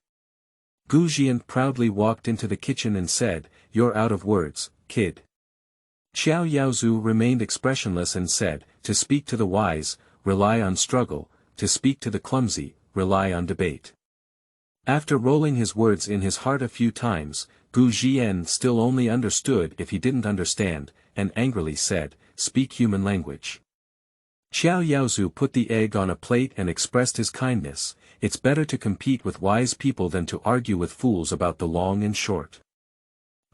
Zhi'en proudly walked into the kitchen and said, "You're out of words, kid." Qiao Yaozu remained expressionless and said, "To speak to the wise, rely on struggle, to speak to the clumsy, rely on debate." After rolling his words in his heart a few times, Zhi'en still only understood if he didn't understand, and angrily said, "Speak human language." Qiao Yaozu put the egg on a plate and expressed his kindness. It's better to compete with wise people than to argue with fools about the long and short.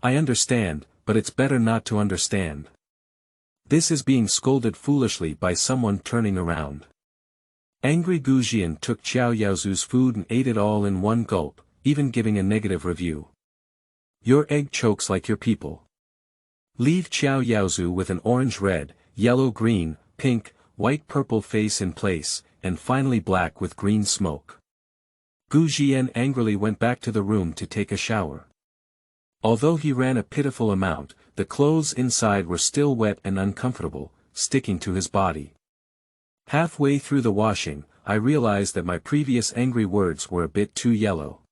I understand, but it's better not to understand. This is being scolded foolishly by someone turning around. Angry Zhi'en took Qiao Yaozu's food and ate it all in one gulp, even giving a negative review. Your egg chokes like your people. Leave Qiao Yaozu with an orange red, yellow green, pink, white purple face in place, and finally black with green smoke. Zhi'en angrily went back to the room to take a shower. Although he ran a pitiful amount, the clothes inside were still wet and uncomfortable, sticking to his body. Halfway through the washing, I realized that my previous angry words were a bit too yellow.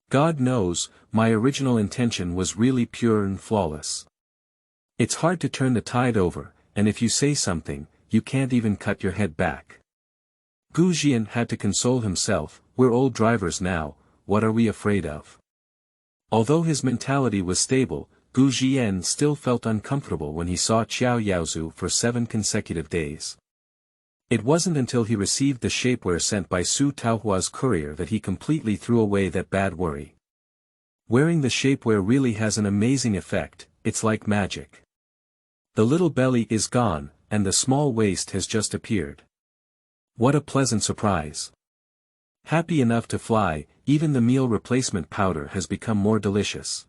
God knows, my original intention was really pure and flawless. It's hard to turn the tide over, and if you say something, you can't even cut your head back. Zhi'en had to console himself, we're old drivers now, what are we afraid of? Although his mentality was stable, Zhi'en still felt uncomfortable when he saw Qiao Yaozu for 7 consecutive days. It wasn't until he received the shapewear sent by Su Taohua's courier that he completely threw away that bad worry. Wearing the shapewear really has an amazing effect, it's like magic. The little belly is gone, and the small waist has just appeared. What a pleasant surprise. Happy enough to fly, even the meal replacement powder has become more delicious.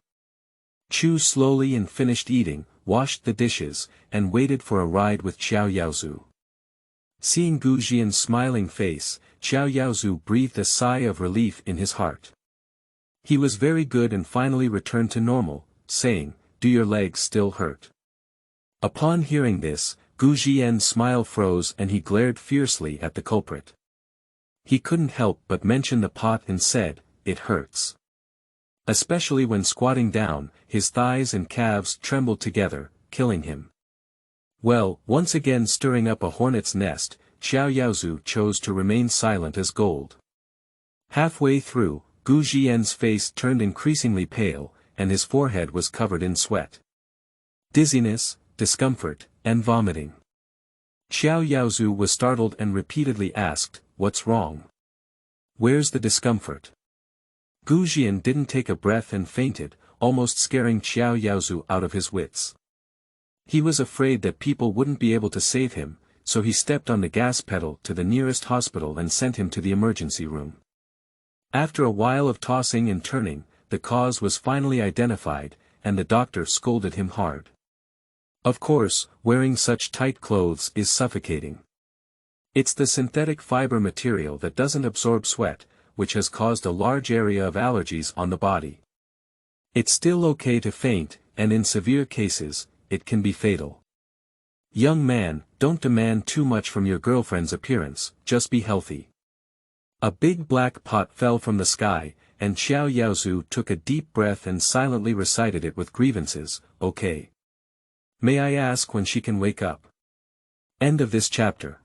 Chew slowly and finished eating, washed the dishes, and waited for a ride with Qiao Yaozu. Seeing Zhi'en's smiling face, Qiao Yaozu breathed a sigh of relief in his heart. He was very good and finally returned to normal, saying, "Do your legs still hurt?" Upon hearing this, Zhi'en's smile froze and he glared fiercely at the culprit. He couldn't help but mention the pot and said, "It hurts." Especially when squatting down, his thighs and calves trembled together, killing him. Well, once again stirring up a hornet's nest, Qiao Yaozu chose to remain silent as gold. Halfway through, Zhi'en's face turned increasingly pale, and his forehead was covered in sweat. Dizziness, discomfort, and vomiting. Qiao Yaozu was startled and repeatedly asked, "What's wrong? Where's the discomfort?" Zhi'en didn't take a breath and fainted, almost scaring Qiao Yaozu out of his wits. He was afraid that people wouldn't be able to save him, so he stepped on the gas pedal to the nearest hospital and sent him to the emergency room. After a while of tossing and turning, the cause was finally identified, and the doctor scolded him hard. Of course, wearing such tight clothes is suffocating. It's the synthetic fiber material that doesn't absorb sweat, which has caused a large area of allergies on the body. It's still okay to faint, and in severe cases, it can be fatal. Young man, don't demand too much from your girlfriend's appearance, just be healthy. A big black pot fell from the sky, and Qiao Yaozu took a deep breath and silently recited it with grievances, "Okay. May I ask when she can wake up?" End of this chapter.